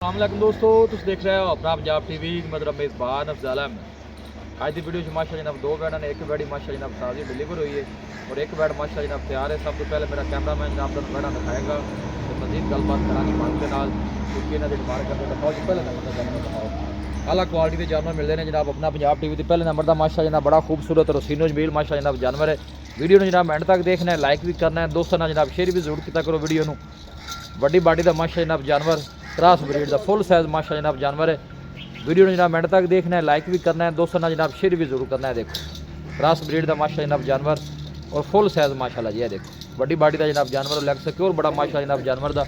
अस्सलामुअलैकुम दोस्तों, तुम देख रहे हो अपना पंजाब टीवी। मतलब मेज़बान अफजल अहमद। आज की वीडियो माशा जनाब दो बैड ने, एक बैडी माशा जनाब ताज़ी डिलीवर हुई है और एक बैड माशा जनाब तैयार है। सब तो पहले मेरा कैमरामैन जनाब तुम बैडा दिखाएगा तो मजीद गलबात करा माल के नाल क्योंकि इन्होंने डिमांड करते दिखाओ जी। पहले नंबर का जानवर दिखाओ, आला क्वालिटी के जानवर मिलते हैं जनाब अपना पंजाब टीवी। पहले नंबर का माशा जनाब बड़ा खूबसूरत रोसीनो जमील माशा जनाब जानवर है। वीडियो में जनाब एंड तक देखना है, लाइक भी करना है, दोस्तों ने जनाब शेयर भी जरूर किया करो वीडियो में। वड्डी बाडी का माशा जनाब जानवर क्रॉस ब्रीड का फुल साइज माशा जनाब जानवर है। वीडियो ने जनाब एंड तक देखना है, लाइक भी करना है, दोस्तों ने जनाब शेयर भी जरूर करना है। देखो क्रॉस ब्रीड का माशा जनाब जानवर और फुल साइज माशाल्लाह जी है। देखो वड्डी बाडी का जनाब जानवर लैग सिक्योर बड़ा माशा जनाब जानवर का।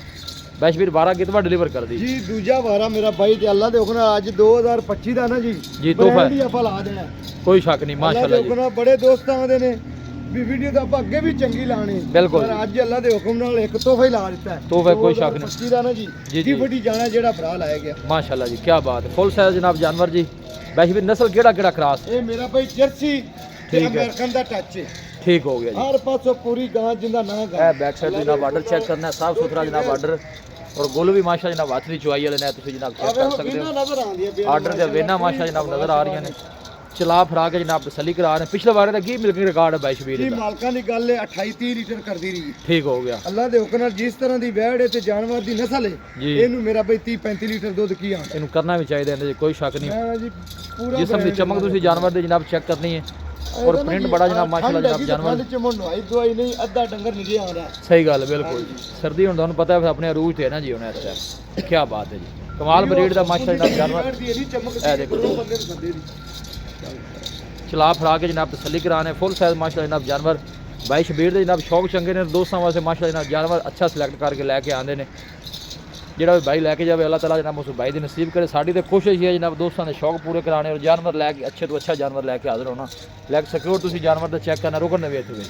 बैशवीर 12 कितवा डिलीवर कर दी जी। दूजा वारा मेरा भाई ते अल्लाह दे हुक्म नाल अज 2025 दा ना जी जी तोहफा ही आपा ला देना। कोई शक नहीं माशाल्लाह जी। बड़े दोस्त आंदे ने भी वीडियो तो आप अगे भी चंगी लानी बिल्कुल। पर अज अल्लाह दे हुक्म नाल एक तोहफा ही ला दिता है। तोहफा कोई शक नहीं 25 दा ना जी जी जी फटी जाना जेड़ा भरा लाया गया माशाल्लाह जी। क्या बात है, फुल साइज जनाब जानवर जी। बैशवीर नस्ल केड़ा केड़ा क्रॉस ये मेरा भाई जर्सी ठीक है। अमेरिकन दा टच है, ठीक हो गया जी। हर पासों पूरी गां जिंदा ना गां। ए बैक साइड जनाब ऑर्डर चेक करना है, साफ सुथरा जनाब ऑर्डर और गुल भी माशा जनाब हाथ की चुआई वाले ने तुम जनाब चेक कर सकते हो। नजर आंदी है ऑर्डर के वेना माशा जनाब नजर आ रही ने, चला फरा के जनाब तसली करा रहे। पिछले बारे का की मिल्किंग रिकॉर्ड है बैशवीर जी दा? मालकां दी गल है 28-30 लीटर करदी रही। ठीक हो गया अल्लाह दे हुक्म नाल जिस तरह दी वैड़ है ते जानवर दी नस्ल है जी। ਇਹਨੂੰ ਮੇਰਾ ਬਈ 30-35 ਲੀਟਰ ਦੁੱਧ ਕੀ ਆਂਦਾ। इनू करना भी चाहिए इहदे कोई शक नहीं। ਮੈਂ ਜੀ ਪੂਰਾ जिसम की चमक तुम जानवर की जनाब चेक करनी है और प्रिंट बड़ा जनाब माशाल्लाह जनाब जानवर ਠੰਡ ਚ ਮੁੰਡਵਾਈ ਦਵਾਈ ਨਹੀਂ ਅੱਧਾ ਡੰਗਰ ਨਹੀਂ ਆ ਰਿਹਾ। सही गल बिल्कुल। सर्दी हुण तुहानू पता है अपने अरूज थे ना जी हुण इस टाइम। क्या बात है जी, कमाल ब्रीड का माशा जनाब जानवर। ए देखो। ਬੰਦੇ ਨੂੰ ਬੰਦੇ ਦੀ चला फरा के जनाब तसली कराने फुल साइज माशा जनाब जानवर। बाई शबीर के जनाब शौक चंगे ने, दोस्तों वास्ते माशा जनाब जानवर अच्छा सिलेक्ट करके लैके आते हैं। जोड़ा भी भाई लैके जाए अल्लाह ताला जनाब उस भाई की नसीब करे। साड़ी तो कोशिश ही है जनाब दोस्तों ने शौक पूरे कराने और जानवर लैके अच्छे तो अच्छा जानवर लैके हाजिर होना। लैके सिक्योर तुम जानवर का चेक करना, रुकने भी इतने।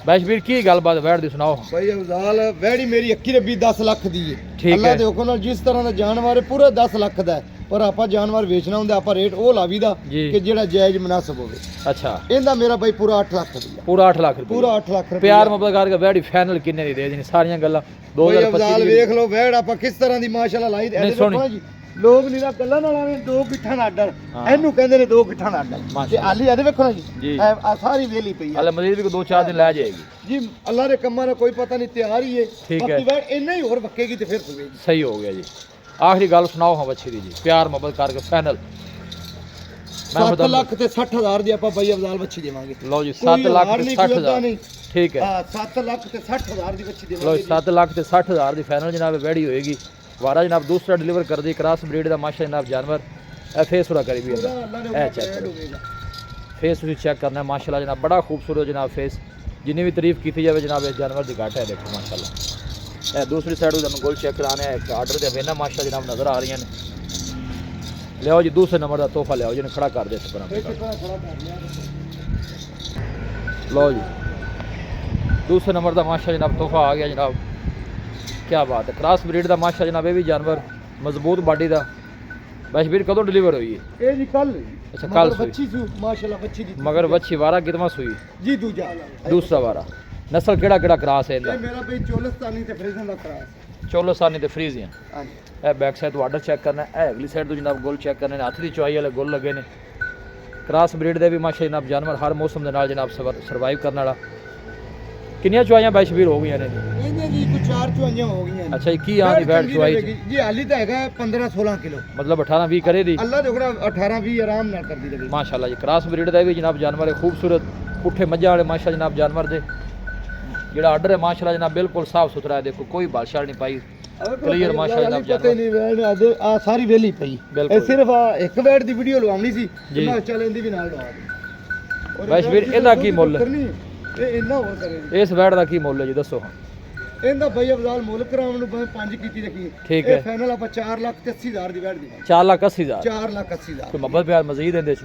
बैशवीर की गलबात वैड़ दी सुनाओ भाई अफजाल वैड़ी मेरी अक्की रबी 10 ਲੱਖ ਦੀ ਹੈ। ठीक ਅੱਲਾਹ है ਦੇ ਹੁਕਮ ਨਾਲ ਜਿਸ ਤਰ੍ਹਾਂ ਦਾ ਜਾਨਵਰ ਹੈ ਪੂਰਾ 10 ਲੱਖ ਦਾ ਹੈ, ਪਰ ਆਪਾਂ ਜਾਨਵਰ ਵੇਚਣਾ ਹੁੰਦਾ ਆਪਾਂ ਰੇਟ ਉਹ ਲਾਵੀਦਾ जी। ਕਿ ਜਿਹੜਾ ਜਾਇਜ਼ ਮੁਨਾਸਬ ਹੋਵੇ। अच्छा ਇਹਦਾ ਮੇਰਾ ਭਾਈ ਪੂਰਾ 8 ਲੱਖ ਦੀ ਹੈ। पूरा 8 लाख रुपये ਪੂਰਾ 8 ਲੱਖ ਰੁਪਏ प्यार मोहब्बत करके वैड़ी फाइनल किन्ने दी दे देनी सारियां गल्लां ਭਾਈ ਅਫਜ਼ਾਲ 2025 ਵੇਖ ਲਓ ਵੈੜ ਆਪਾਂ ਕਿਸ ਤਰ੍ਹਾਂ ਦੀ ਮਾਸ਼ਾਅੱਲਾ ਲਾਈ ਨਹੀਂ, ਇਹਦੇ ਸੋਹਣੀ। ਦੇਖੋ ਜੀ ਲੋਕ ਨਹੀਂ ਨਾ ਗੱਲਾਂ ਨਾਲ ਆਵੇਂ ਦੋ ਗਿੱਠਾਂ ਦਾ ਆਡਰ ਹਾਂ। ਇਹਨੂੰ ਕਹਿੰਦੇ ਨੇ ਦੋ ਗਿੱਠਾਂ ਦਾ ਆਡਰ ਤੇ ਮਾਸ਼ਾਅੱਲਾ। ਆਲੀ ਇਹਦੇ ਵੇਖੋ ਨਾ ਜੀ। ਜੀ ਆ ਸਾਰੀ ਵੇਲੀ ਪਈ ਹੈ अल्लाह मजीद भी 2-4 दिन लै जाएगी। ਜੀ ਅੱਲਾਹ ਦੇ ਕੰਮਾਂ ਦਾ ਕੋਈ ਪਤਾ ਨਹੀਂ ਤਿਆਰ ਹੀ ਹੈ। ਠੀਕ ਹੈ। ਬਾਕੀ ਵੈੜ ਇੰਨਾ ਹੀ ਹੋਰ ਵਕੇਗੀ ਤੇ ਫਿਰ ਸੁਵੇਗੀ। सही हो गया जी। आखिरी गल सुनाओ हाँ बच्ची दी जी, प्यार मोहब्बत करके फाइनल। 7 ਲੱਖ ਤੇ 60,000 ਦੀ ਆਪਾਂ ਬਾਈ ਅਫਜ਼ਾਲ ਬੱਚੀ ਦੇਵਾਂਗੇ। लो जी 7 लाख ते 60,000 ठीक है। ਹਾਂ 7 ਲੱਖ ਤੇ 60,000 ਦੀ ਬੱਚੀ लो ਦੇਵਾਂਗੇ। 7 लाख ते 60,000 की फाइनल जनाब वैड़ी होएगी। वारा जनाब दूसरा डिलीवर कर दी क्रॉस ब्रीड का माशा जनाब जानवर। ए फेस पूरा करी भी ਪੂਰਾ है, ਅੱਲਾਹ ए ਨੇ चेक ਐਡ करो ਹੋਵੇਗਾ। फेस तुसीं चेक करना है माशाल्लाह जनाब बड़ा खूबसूरत जनाब फेस। जिन्नी भी तारीफ की जाए जनाब इस जानवर की घट है। देखो माशाल्लाह ए दूसरी साइड तुहानू गोल चेक कराने एक आर्डर दे वेना माशा जनाब नजर आ रही हैं। लियाओ जी दूसरे नंबर का तोहफा लियाओ जी, खड़ा कर दे इस पर। ਇੱਕ ਤਰ੍ਹਾਂ ਖੜਾ ਕਰ ਲਿਆ। लो जी दूसरे नंबर का माशा जनाब तोहफा आ गया जनाब। क्या बात है, क्रॉस ब्रीड का माशा जनाब ये भी जानवर मजबूत बॉडी का। बैशवीर कदों डिलीवर हुई है? ਇਹ ਜੀ ਕੱਲ अच्छा कल सुई ਬੱਚੀ ਸੀ ਮਾਸ਼ਾਅੱਲਾ ਬੱਚੀ ਦੀ मगर बच्ची वारा कितना सुई? ਜੀ ਦੂਜਾ दूसरा वारा नस्ल केड़ा केड़ा क्रॉस है ਇਹ इनका? ਮੇਰਾ ਬਈ ਚੋਲਸਤਾਨੀ ਤੇ ਫਰੀਜ਼ਨ ਦਾ ਕਰਾਸ। चोलोसानी ते फ्रीजियन। ਹਾਂਜੀ ए बैक साइड तो आर्डर चेक करना है, अगली साइड तो जनाब गोल चेक करने हाथ की चुआई वाले गोल लगे ने। क्रॉस ब्रीड दे भी माशा जनाब जानवर हर मौसम के नाल जनाब सरवाइव करने वाला। किन्नियां चुआइयां बैशवीर हो गई ने? ਇਹਦੇ ਜੀ ਕੋਈ 4 ਚੁਆਈਆਂ ਹੋ ਗਈਆਂ ਨੇ। अच्छा की आं दी बैठ चुआई च? ਜੀ ਹਾਲੀ ਤਾਂ ਹੈਗਾ 15-16 ਕਿਲੋ। मतलब 18-20 करे दी ਅੱਲਾਹ ਦੇ ਹੁਕਮ 18-20 ਆਰਾਮ ਨਾਲ ਕਰਦੀ ਰਹੇ। माशाल्लाह जी। क्रॉस ब्रीड का भी जनाब जानवर है खूबसूरत पुठे मज्जा वाले माशा जनाब जानवर दे। जेड़ा आर्डर है माशाल्लाह जनाब बिल्कुल साफ सुथरा है। देखो कोई बादशाह नहीं पाई, क्लियर माशा जनाब ਪਤਾ जानवर। ਨਹੀਂ ਵੈੜ ਅੱਜ ਆ ਸਾਰੀ ਵੇਲੀ ਪਈ। ਬਿਲਕੁਲ। ਇਹ ਸਿਰਫ ਆ ਇੱਕ ਵੈੜ ਦੀ ਵੀਡੀਓ ਲਵਾਉਣੀ ਸੀ ਜੀ। ਤੇ ਮੈਂ ਚੱਲ ਇਹਦੀ ਵੀ ਨਾਲ ਲਵਾ ਦੇ। बैशवीर ਇਹਦਾ ਕੀ ਮੁੱਲ? ਇਹ ਇੰਨਾ ਹੋਰ ਕਰੇ इस वैड़ का की मुੱਲ है जी दसो? ਇਹਦਾ ਭਾਈ ਅਫਜ਼ਾਲ ਮੁੱਲ ਕਰਾਉਣ ਨੂੰ ਭਾਵੇਂ 5 ਕੀਤੀ ਰੱਖੀ। ठीक है। ਫਾਈਨਲ ਆਪਾਂ 4,80,000 ਦੀ ਵੈੜ ਦੀ 4,80,000। 4,80,000 कोई मोहब्बत प्यार मजीद है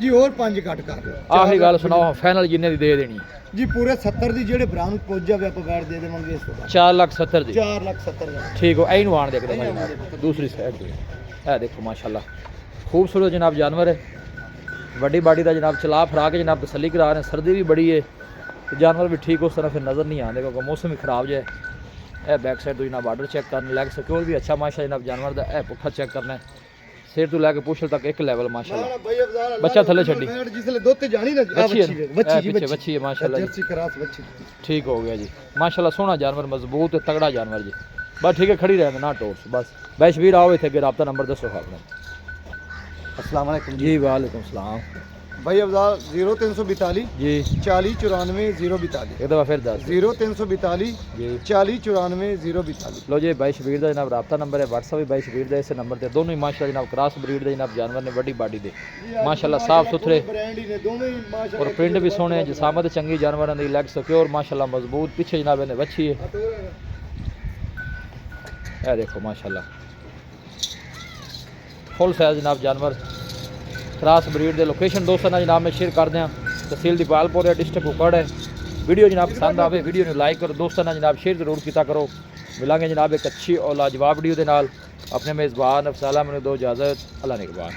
ਜੀ ਹੋਰ 5 ਘੱਟ ਕਰ ਦਿਓ। आखिरी गल सुनाओ फाइनल जिन्ने दी दे देनी? ਜੀ ਪੂਰੇ 70 ਦੀ ਜਿਹੜੇ ਭਰਾ ਨੂੰ ਪੁੱਜ ਜਾਵੇ ਆਪਾਂ ਵੈੜ ਦੇ ਦੇਵਾਂਗੇ ਇਸ ਤੋਂ ਬਾਅਦ 4,70,000 दी। 4,70,000 ठीक हो ऐन आन देख दो दूसरी साइड पे। ए देखो माशाल्लाह खूबसूरत जनाब जानवर है। बड़ी बाड़ी का जनाब चला फरा के जनाब तसली करा रहे हैं। सर्दी भी बड़ी है तो जानवर भी ठीक उस तरह फिर नज़र नहीं आते क्योंकि मौसम भी ख़राब जाए। ਇਹ ਬੈਕ ਸਾਈਡ ਤੋਂ ਜਨਾਬ ਬਾਰਡਰ ਚੈੱਕ ਕਰਨਾ, ਲੈਗ ਸਿਕਿਉਰ ਵੀ ਅੱਛਾ ਮਾਸ਼ਾਅੱਲਾ ਜਨਾਬ ਜਾਨਵਰ ਦਾ। ਇਹ ਪੁੱਠਾ ਚੈੱਕ ਕਰਨਾ, ਸਿਰ ਤੋਂ ਲੈ ਕੇ ਪੁੱਛਲ ਤੱਕ ਇੱਕ ਲੈਵਲ ਮਾਸ਼ਾਅੱਲਾ। ਬੱਚਾ ਥੱਲੇ ਛੱਡੀ ਜਿਸਲੇ ਦੁੱਧ ਤੇ ਜਾਣੀ ਨਾ ਬੱਚੀ ਹੈ, ਬੱਚੀ ਜੀ ਪਿੱਛੇ ਬੱਚੀ ਹੈ ਮਾਸ਼ਾਅੱਲਾ ਜੀ। ਜਰਸੀ ਕਰਾਸ ਬੱਚੀ ठीक हो गया जी माशाल्लाह, सोहना जानवर, मजबूत तगड़ा जानवर जी। बस ठीक है, खड़ी रहना ना टोर्स बस। बैशवीर आओ इतने अगे रब्ता नंबर दसो आपने। अस्सलाम वालेकुम जी वालेकुम सलाम भाई अफजाल 0342 जी। 40 94 042 एक दफ़ा फिर दस 0342 जी। 40 94 042। लो जी बाई शबीर का जनाब रब्ता नंबर है, व्हाट्सअप भी बाई शबीर का इस नंबर पर। दोनों ही माशाल्लाह जनाब क्रॉस ब्रीड के जनाब जानवर ने, वड्डी बाडी दे माशाल्लाह, साफ सुथरे ब्रांड ही ने दोनों ही माशाल्लाह, और प्रिंट भी सोहने, जिसामत चंगी जानवरों की, लैग सिक्योर माशाल्लाह मजबूत। पीछे जनाब इन्हें बच्ची है, यह देखो माशाल्लाह फुल साइज जनाब जानवर, क्रॉस ब्रीड दे। लोकेशन दोस्तों ना जनाब मैं शेयर कर दें, तहसील दीपालपुर है, डिस्ट्रिक्ट कुपवाड़ा है। वीडियो जनाब पसंद आवे वीडियो ने लाइक करो, दोस्तों ना जनाब शेयर जरूर किया करो। मिलांगे जनाब एक अच्छी और लाजवाब वीडियो के नाल। अपने मेज़बान अफसाला मैंने दो इजाज़त, अल्लाह निगहबान।